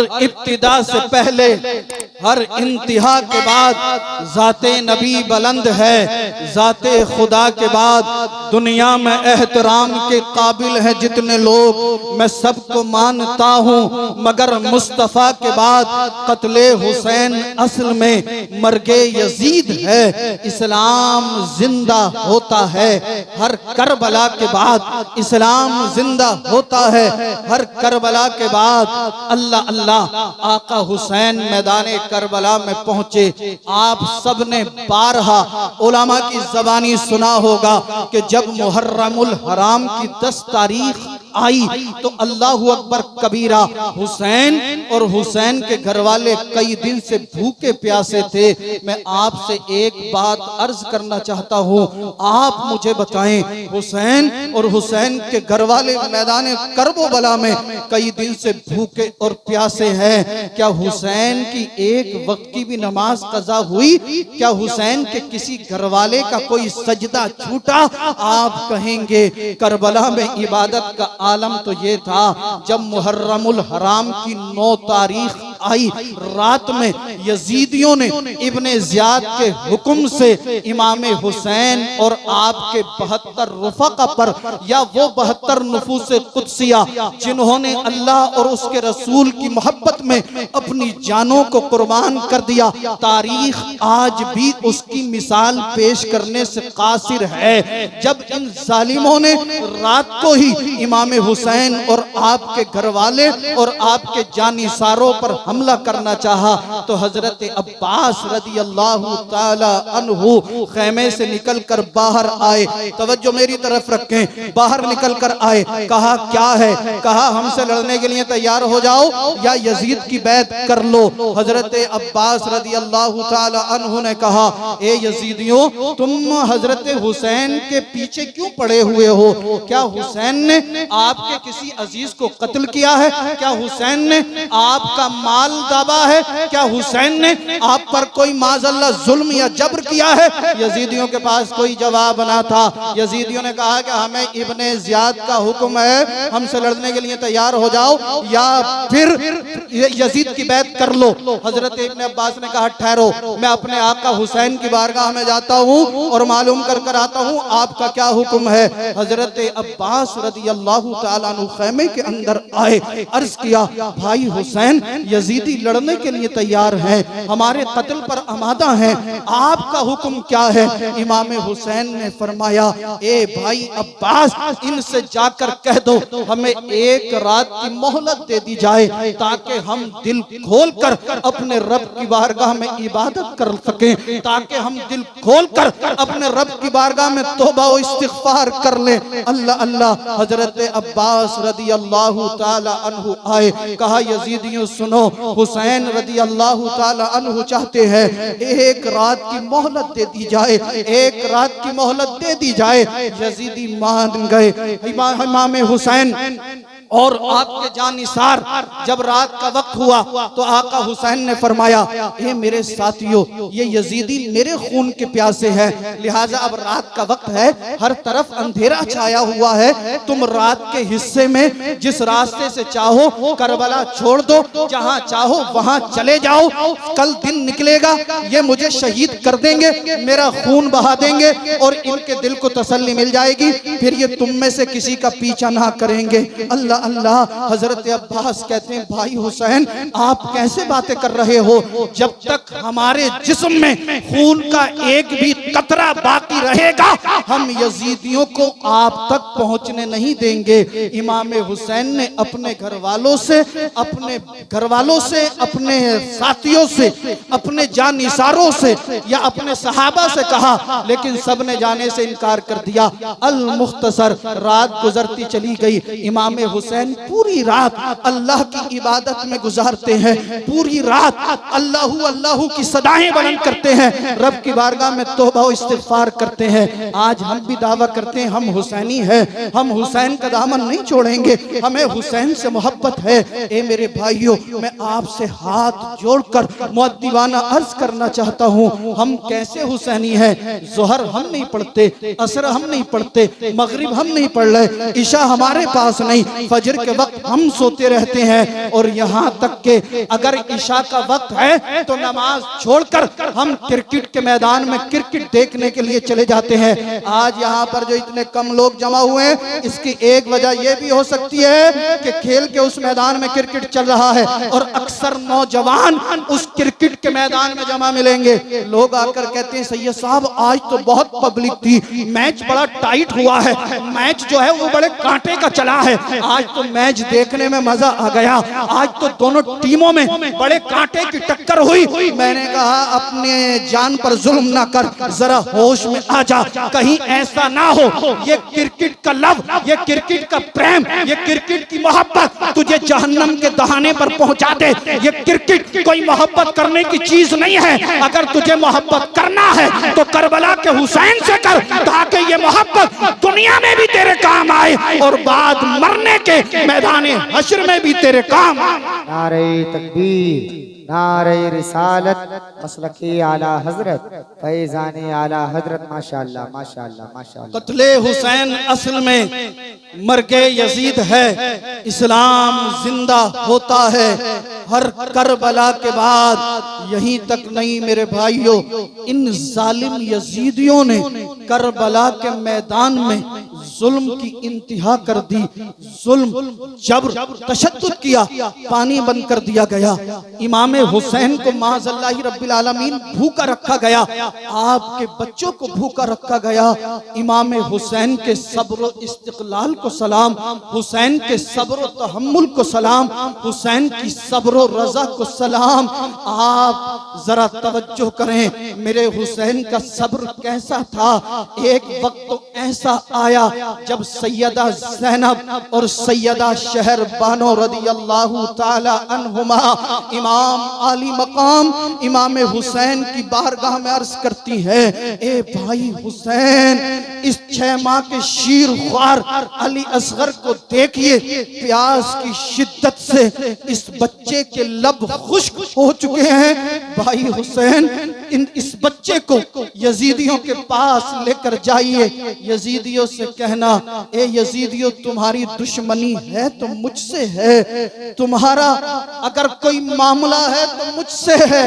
हर इब्तिदा से पहले हर इंतहा के बाद ज़ाते नबी बुलंद है, ज़ाते खुदा के बाद दुनिया में एहतराम के काबिल है जितने लोग, मैं सबको मानता हूँ, मगर मुस्तफ़ा के बाद कत्ले हुसैन असल में मर्गे यजीद है। इस्लाम जिंदा होता है हर करबला के बाद, इस्लाम जिंदा होता है हर करबला के बाद। अल्लाह अल्लाह आका हुसैन मैदाने करबला में पहुंचे। आप सब ने बारहा उलमा की ज़बानी सुना होगा कि जब मुहर्रमुल हराम की 10 तारीख आई तो अल्लाहु अकबर कबीरा, हुसैन और हुसैन के घर वाले कई दिन से भूखे प्यासे थे। मैं आपसे एक बात अर्ज करना चाहता हूँ, आप मुझे बताएं, हुसैन और हुसैन के घर वाले मैदान करबला में कई दिन से भूखे और प्यासे हैं, क्या हुसैन की एक वक्त की भी नमाज कज़ा हुई? क्या हुसैन के किसी घर वाले का कोई सजदा छूटा? आप कहेंगे करबला में इबादत का आलम तो ये था जब मुहर्रमुल हराम की 9 तारीख आई, रात में यजीदियों ने इब्ने ज़ियाद के हुक्म से इमाम हुसैन और आपके 72 रुफ़क़ा पर, या वो 72 नफूस कुदसिया जिन्होंने अल्लाह और उसके रसूल की मोहब्बत में अपनी जानों को कुर्बान कर दिया, तारीख आज भी उसकी मिसाल पेश करने से कासिर है। जब इन जालिमों ने रात को ही इमाम हुसैन और आपके घर वाले और आपके जानिसारों पर हमला करना चाहा तो हजरत अब्बास रदी अल्लाह ताला अन्हु खैमे से निकलकर बाहर आए। तवज्जो मेरी तरफ रखें, बाहर निकलकर आए, कहा क्या है? कहा हमसे लड़ने के लिए तैयार हो जाओ या यजीद की बैत कर लो। हजरत अब्बास रदी अल्लाह ताला अन्हु ने कहा, ए यजीदियों, तुम हजरत हुसैन के पीछे क्यों पड़े हुए हो? क्या हुसैन ने आपके किसी अजीज को कत्ल किया है? क्या हुसैन ने आपका माल दाबा है? क्या हुसैन ने आप पर कोई माज़अल्लाह जुल्म या जबर किया है? यजीदियों के पास कोई जवाब ना था। यजीदियों ने कहा कि हमें इब्ने ज़ियाद का हुक्म है, हमसे लड़ने के लिए तैयार हो जाओ या फिर यजीद की बैत कर लो। हजरत इब्ने अब्बास ने कहा ठहरो, मैं अपने आका हुसैन की बारगाह में जाता हूँ और मालूम कर कर आता हूँ आपका क्या हुक्म है। हजरत अब्बास रदी अल्लाह ताला अन्हु खैमे के अंदर आए, अर्ज किया, भाई हुसैन, यजीदी लड़ने के लिए तैयार हैं, हमारे कत्ल पर आमादा हैं, आपका हुक्म क्या है? इमाम हुसैन ने फरमाया, ए भाई अब्बास, इनसे जाकर कह दो हमें एक रात की मोहलत दे दी जाए ताकि हम दिल खोल कर अपने रब की बारगाह में इबादत कर सकें, ताकि हम दिल खोल कर अपने रब की बारगाह में तौबा और इस्तिग़फ़ार कर लें। अल्लाह अल्लाह। हजरत अब्बास रदी अल्लाह ताला अन्हु आए, कहा यजीदियों सुनो, हुसैन रदी अल्लाह ताला अन्हु चाहते हैं एक रात की मोहलत दे दी जाए, एक रात की मोहलत दे दी जाए। यजीदी मान गए। इमाम हुसैन और आपके जानिसार जब रात का वक्त हुआ तो आका हुसैन ने फरमाया, ए मेरे साथियों, ये यजीदी मेरे खून के प्यासे हैं, लिहाजा अब रात का वक्त है, हर तरफ अंधेरा छाया हुआ है, तुम रात के हिस्से में जिस रास्ते से चाहो करबला छोड़ दो, जहां चाहो वहां चले जाओ, कल दिन निकलेगा, ये मुझे शहीद कर देंगे, मेरा खून बहा देंगे और इनके दिल को तसल्ली मिल जाएगी, फिर ये तुम में से किसी का पीछा ना करेंगे। अल्लाह अल्लाह। हजरत अब्बास कहते हैं, भाई हुसैन, आप कैसे बातें कर रहे हो? जब तक हमारे जिस्म में खून का एक भी कतरा बाकी रहेगा हम यजीदियों को आप तक पहुंचने नहीं देंगे। इमाम हुसैन ने अपने घर वालों से, अपने साथियों से, अपने जानिसारों से या अपने सहाबा से कहा, लेकिन सब ने जाने से इनकार कर दिया। अल मुख्तसर, रात गुजरती चली गई। इमाम हुसैन पूरी रात अल्लाह की इबादत में गुजारते हैं, पूरी रात अल्लाहू अल्लाहू की सदाएं बुलंद करते हैं, रब की बारगाह में तौबा और इस्तिग़फ़ार करते हैं। आज हम भी दावा करते हैं हम हुसैनी हैं, हम हुसैन का दामन नहीं छोड़ेंगे, हमें हुसैन से मोहब्बत है। ए मेरे भाइयों, मैं आपसे हाथ जोड़कर मुअद्दिबाना अर्ज करना चाहता हूँ, हम कैसे हुसैनी हैं? ज़ोहर हम नहीं पढ़ते, असर हम नहीं पढ़ते, मगरिब हम नहीं पढ़ रहे, इशा हमारे पास नहीं, फजर के वक्त हम सोते रहते हैं, और यहाँ तक के अगर इशा का वक्त है तो नमाज छोड़कर हम क्रिकेट के मैदान में क्रिकेट देखने के लिए चले जाते हैं। आज यहाँ पर जो इतने कम लोग जमा हुए हैं, इसकी एक वजह यह भी हो सकती है कि खेल के उस मैदान में क्रिकेट चल रहा है और अक्सर नौजवान उस क्रिकेट के मैदान में जमा मिलेंगे। लोग आकर कहते हैं सैयद साहब आज तो बहुत पब्लिक थी, मैच बड़ा टाइट हुआ है, मैच जो है वो बड़े कांटे का चला है, आज तो मैच देखने में मजा आ गया, आज तो दोनों टीमों में बड़े कांटे की टक्कर हुई। मैंने कहा अपने जान पर जुल्म ना कर, जरा होश में आ जा, कहीं ऐसा ना हो ये क्रिकेट का लव, ये क्रिकेट का प्रेम, ये क्रिकेट की मोहब्बत तुझे जहन्नम के दहाने पर पहुंचा दे। ये क्रिकेट कोई मोहब्बत करने की चीज नहीं है, अगर तुझे मोहब्बत करना है तो करबला के हुसैन से कर, ताकि ये मोहब्बत दुनिया में भी तेरे काम आए और बाद मरने के मैदान हश्र में भी तेरे काम आए। नारे तकबीर, नारे रिसालत, मसलकी आला हजरत, फैज़ाने आला हजरत, माशाअल्लाह माशाअल्लाह माशाअल्लाह। कत्ले हुसैन असल में मर्गे यजीद है, इस्लाम जिंदा होता है हर करबला के बाद। यहीं तक नहीं मेरे भाइयों, इन जालिम यजीदियों ने करबला के मैदान में जुल्म की इंतहा कर दी, जुल्म जबर तशद्दुद किया, पानी बंद कर दिया गया, इमाम हुसैन को माज़अल्लाह रब्बिल आलमीन भूखा रखा गया, आपके बच्चों को भूखा रखा गया। इमाम हुसैन के सब्र इस्तिक़लाल को सलाम, हुसैन के सब्र तहम्मुल को सलाम, हुसैन की सब्र रजा को सलाम। आप जरा तवज्जो करें, मेरे हुसैन का सब्र कैसा था। एक वक्त तो ऐसा आया जब सैयदा ज़ैनब और सैयदा शहरबानो रदियल्लाहु ताला अन्हुमा इमाम आली मकाम इमाम हुसैन की बारगाह में अर्ज करती है, ए भाई हुसैन, इस 6 माह के शीर ख्वार अली असगर को देखिए, प्यास की शिद्दत से इस बच्चे के लब खुश्क हो चुके हैं। भाई हुसैन, इस बच्चे को यजीदियों के पास लेकर जाइए, यजीदियों से कहना, ए यजीदियों तुम्हारी दुश्मनी है तो मुझसे है, तुम्हारा अगर कोई मामला है तो मुझसे है,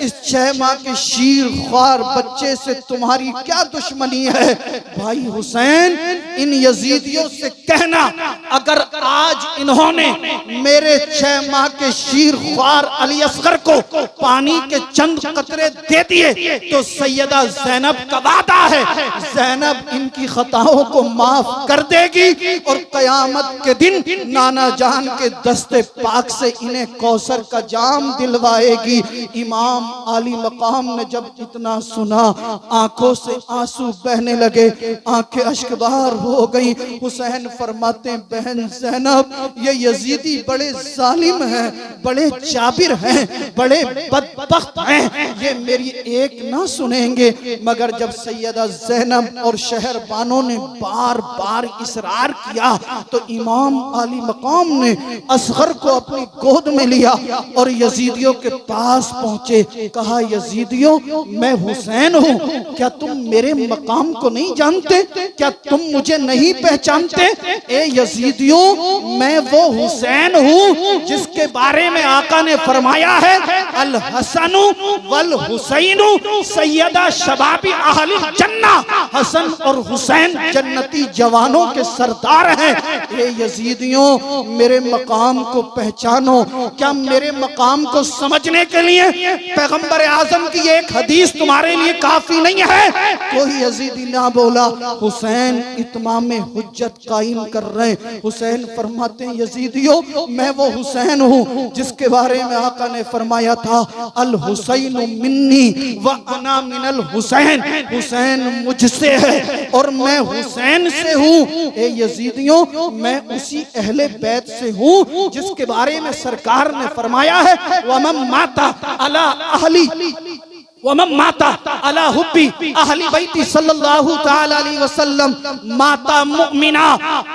इस 6 माह के शीर ख्वार बच्चे से तुम्हारी क्या दुश्मनी है। भाई हुसैन, इन यजीदियों से कहना, अगर आज इन्होंने मेरे 6 माह के शीर ख्वार अली असगर को पानी के चंद कतरे दे दिए तो सैयदा ज़ैनब का वादा है, ज़ैनब इनकी खताओं को माफ कर देगी और कयामत के दिन नाना जान के दस्ते पाक से इन्हें कौसर का जाम दिलवाएगी। इमाम आली मकाम ने जब इतना सुना, आंखों से आंसू बहने लगे, आंखें अश्कबार हो गई। हुसैन फरमाते, बहन ज़ैनब, ये यजीदी बड़े जालिम हैं, बड़े जाबिर हैं, बड़े बदबख्त हैं, ये मेरी एक ना सुनेंगे। मगर जब सैयदा ज़ैनब और शहरबानों ने बार बार इसरार किया तो इमाम आली मकाम ने असगर को अपनी गोद में लिया और यजीदियों के पास पहुंचे। कहा, यजीदियों, मैं हुसैन हूँ, क्या तुम मेरे मकाम को नहीं जानते? क्या तुम मुझे नहीं पहचानते? ए यजीदियों, मैं वो हुसैन हूँ जिसके बारे में आका ने फरमाया है, अल हसनु वल हुसैनु सैयदा शबाबी अहल जन्ना, हसन और हुसैन जन्नती जवानों के सरदार हैं। ए यजीदियों, मेरे मकाम को पहचानो। क्या मेरे मकाम को समझने के लिए पैगंबर आजम की एक हदीस तुम्हारे लिए काफी नहीं है? कोई यजीदी ना बोला। हुसैन इत्माम हुज्जत कायम कर रहे हैं। हुसैन फरमाते हैं, यजीदियों, मैं वो हुसैन हूँ जिसके बारे में आका ने फरमाया था, अल हुसैन मिन्नी व अना मिनल हुसैन, हुसैन मुझसे है और मैं हुसैन से हूँ। ए यजीदियों, मैं उसी अहले बैत से हूँ जिसके बारे में सरकार ने फरमाया है, वमन माता अला अहली वमन माता अला हुब्बी अहली बैती सल्लल्लाहु तआला अलैहि वसल्लम माता मुमिना।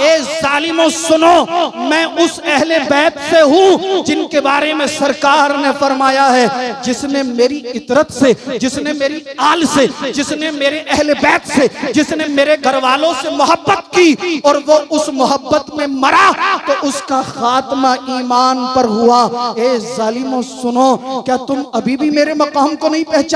ए जालिमों सुनो, मैं उस अहले बैत से हूँ जिनके बारे में सरकार ने फरमाया है, जिसने मेरी इतरत से, जिसने मेरी आल से, जिसने मेरे अहले बैत से, जिसने मेरे घर वालों से मोहब्बत की और वो उस मोहब्बत में मरा तो उसका खात्मा ईमान पर हुआ। ए जालिमों सुनो, क्या तुम अभी भी मेरे मकाम को नहीं पहचानते?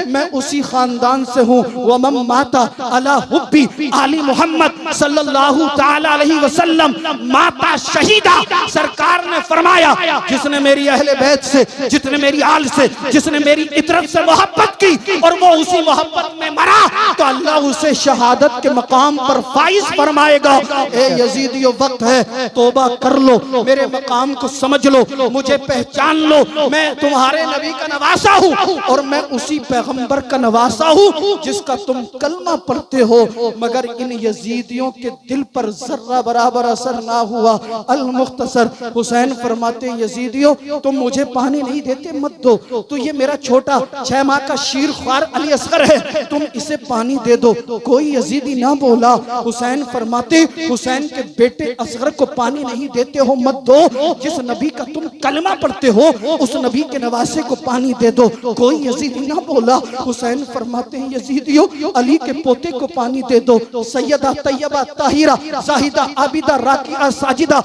मैं उसी खानदान से हूँ। वमन माता अला हुब्बी आली मोहम्मद सल्लल्लाहु तआला अलैहि वसल्लम माता शहीदा। सरकार ने फरमाया, जिसने मेरी अहले बैत से, जिसने मेरी आल से, जिसने मेरी इतरत से मोहब्बत की और वो उसी मोहब्बत में मरा तो अल्लाह उसे शहादत के मकाम पर फाइज फरमाएगा। ए यजीदियो, वक्त है, तौबा कर लो, मेरे मकाम को समझ लो, मुझे पहचान लो। मैं तुम्हारे नबी का नवासा हूँ और मैं उसी पैगंबर का नवासा हूँ जिसका तुम कलमा पढ़ते हो, मगर इन यजीदियों के दिल पर जर्रा बराबर असर ना हुआ। अल मुख्तसर हुसैन फरमाते, यजीदियों तुम मुझे पानी नहीं देते, मत दो, तो ये मेरा छोटा 6 माह का शीर ख्वार अली असगर है, तुम इसे पानी दे दो। कोई यजीदी ना बोला। हुसैन फरमाते, हुसैन के बेटे असगर को पानी नहीं देते हो, मत दो, जिस नबी का तुम कलमा पढ़ते हो उस नबी के नवासे को पानी दे दो। कोई यजीदी ना बोला। हुसैन फरमाते हैं, यजीदियों अली के पोते को पानी दे दो। सैयदा तैयबा ताहिरा जाहिदा आबिदा राकिया साजिदा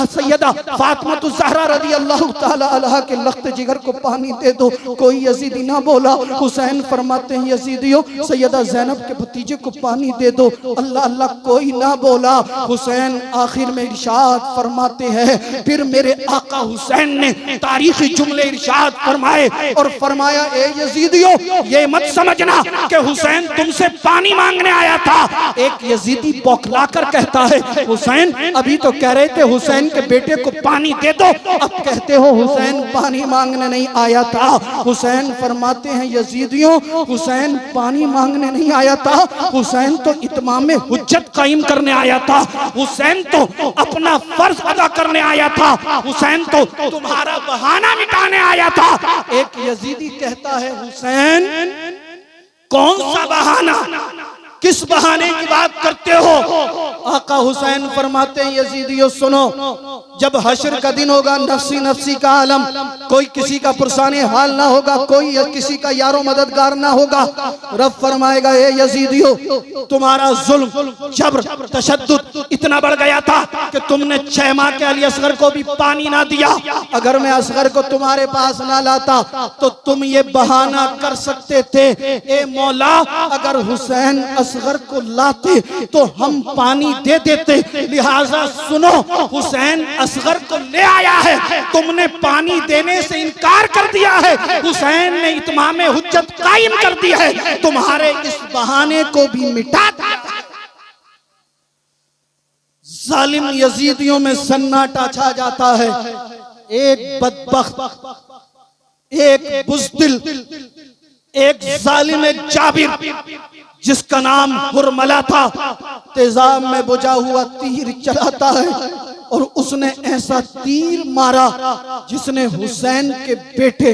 सैयदा फातिमा ज़हरा रज़ी अल्लाह ताला अन्हा के लख्त जिगर को पानी दे दो। कोई यजीदी ना बोला। हुसैन फरमाते हैं, यजीदियों सैयदा ज़ैनब के भतीजे को पानी दे दो। अल्लाह अल्लाह, कोई ना बोला। हुसैन आखिर में इरशाद फरमाते हैं, फिर मेरे आका हुसैन ने तारीखी जुमले इरशाद फरमाए और फरमाया, ए यजीदियों ये मत समझना कि हुसैन तुमसे पानी मांगने आया था। एक यजीदी बौखलाकर कहता है, हुसैन अभी तो कह रहे थे हुसैन के बेटे को पानी दे दो, अब कहते हो हुसैन पानी मांगने नहीं आया था। हुसैन फरमाते हैं, यजीदियों हुसैन पानी मांगने नहीं आया था, हुसैन तो इत्माम हुज्जत कायम करने आया था, हुसैन तो अपना फर्ज अदा करने आया था, हुसैन तो तुम्हारा बहाना मिटाने आया था। एक यजीदी कहता है, हुसैन कौन सा बहाना, किस बहाने की बात करते हो? आका हुसैन फरमाते हैं, यजीदियों सुनो, जब हश्र का दिन होगा, नफ्सी नफ्सी का आलम, कोई किसी का पुरसाने हाल ना होगा, कोई किसी का यारो मददगार ना होगा, रब फरमाएगा, ए यजीदियों तुम्हारा जुल्म जबर तशद्दुद इतना बढ़ गया था कि तुमने 6 माह के अली असगर को भी पानी ना दिया। अगर मैं असगर को तुम्हारे पास ना लाता तो तुम ये बहाना कर सकते थे, ए मौला अगर हुसैन असगर को लाते तो हम पानी दे देते, लिहाजा सुनो हुसैन असगर को ले आया है, तुमने पानी देने से इनकार कर दिया है, हुसैन ने इत्माम हुज्जत कायम कर दिया है, तुम्हारे इस बहाने को भी मिटा दिया। जालिम यजीदियों में सन्नाटा छा जाता है। एक बदबख्त, एक बुज़दिल, एक जालिम जाबिर जिसका नाम हुरमला था, तेजाब में बुझा हुआ तीर चलाता है और उसने ऐसा तीर मारा जिसने हुसैन के बेटे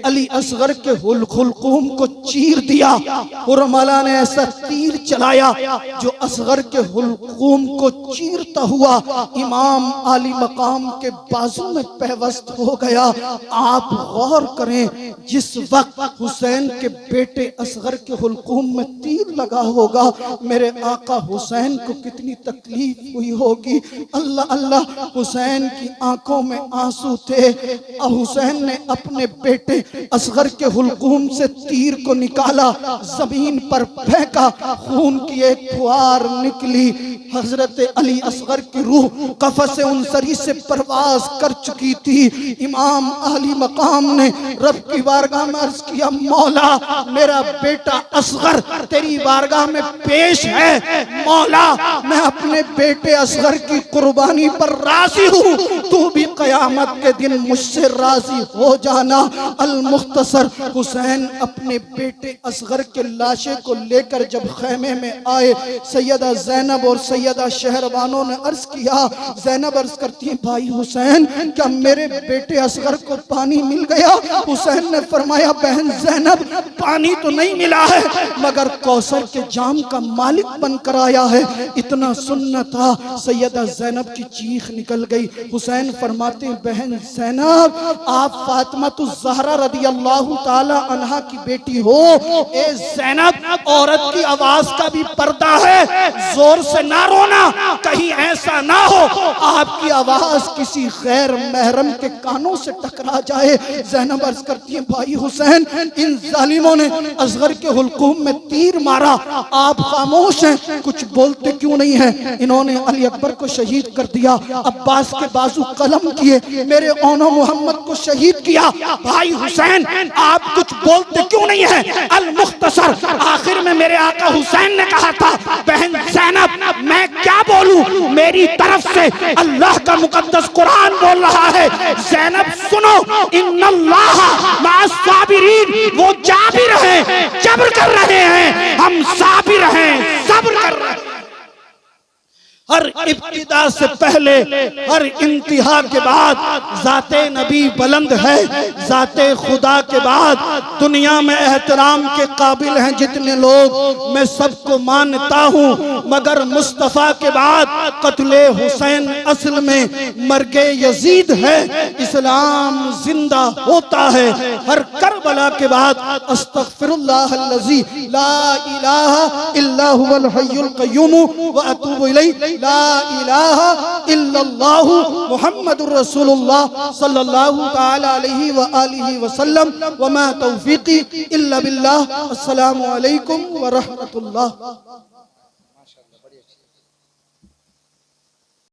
अली असगर के हुलकुम को चीर दिया। हुरमला ने ऐसा तीर चलाया जो असगर के हुलकुम को चीरता हुआ इमाम आली मकाम के बाजू में पेवस्त हो गया। आप गौर करें, जिस वक्त हुसैन के बेटे असगर के हुलकुम में तीर लगा होगा, मेरे आका हुसैन को कितनी तकलीफ हुई होगी। अल्लाह अल्लाह, हुसैन की आंखों में आंसू थे। हुसैन ने अपने बेटे असगर के हुलकुम से तीर को निकाला, जमीन पर फेंका, खून की एक फुहार निकली। हजरत अली असगर की रूह कफस उनसरी से परवाज कर चुकी थी। इमाम आली मकाम ने रब की बारगाह में अर्ज किया, मौला मेरा बेटा असगर तेरी बारगाह में पेश है, मौला मैं अपने बेटे असगर की कुर्बानी पर राजी हूँ, तू भी कयामत के दिन मुझसे राजी हो जाना। अल मुख्तसर हुसैन अपने बेटे असगर के लाशे को लेकर जब खैमे में आए, सैयदा ज़ैनब और सैयदा शहरबानों ने अर्ज किया। ज़ैनब अर्ज करती है, भाई हुसैन क्या मेरे बेटे असगर को पानी मिल गया? हुसैन ने फरमाया, बहन ज़ैनब पानी तो नहीं मिला है मगर कौसर के जाम का मालिक बनकर आया है। इतना सुनना था, सैयदा ज़ैनब की चीख निकल गई। हुसैन फरमाते हैं, बहन ज़ैनब आप फातिमा तो ज़हरा रदी अल्लाह ताला अन्हा की बेटी हो। ए ज़ैनब, औरत की आवाज का भी पर्दा है, जोर से ना रोना, कहीं ऐसा ना हो आपकी आवाज किसी गैर महरम के कानों से टकरा जाए। ज़ैनब अर्ज करती है, भाई हुसैन, इन जालिमों ने असगर के हुल्कूम में तीर मारा, आप खामोश हैं, कुछ बोलते क्यों नहीं हैं? इन्होंने अली अकबर को शहीद कर दिया, अब्बास के बाजू कलम किए, मेरे औनो मोहम्मद को शहीद किया। भाई हुसैन, आप कुछ बोलते क्यों नहीं हैं? अल मुख्तसर, आखिर में मेरे आका हुसैन ने कहा था, बहन ज़ैनब मैं क्या बोलूं, मेरी तरफ से अल्लाह का मुकद्दस कुरान बोल रहा है। ज़ैनब सुनो, इन्नल्लाह मअस साबिरीन, वो जाबिर हैं, जब्र कर रहे हैं, हम साबिर हैं, सब्र कर रहे हैं। हर इब्तिदा से पहले, हर इंतहा के बाद ज़ाते नबी बुलंद है। ज़ाते खुदा के बाद दुनिया में एहतराम के काबिल हैं जितने लोग, मैं सबको मानता हूँ, मगर मुस्तफ़ा के बाद कत्ले हुसैन असल में मर्गे यजीद है। इस्लाम जिंदा होता है हर करबला के बाद। अस्तगफिरुल्लाह अल्लज़ी ला इलाहा इल्ला हुवल हय्युल क़य्यूम व अतूबु इलैहि, ला इलाहा इल्लल्लाहु मुहम्मदुर रसूलुल्लाह सल्लल्लाहु तआला अलैहि व आलिहि वसल्लम, व मा तौफीकी इल्ला बिल्लाह। अस्सलामु अलैकुम व रहमतुल्लाह।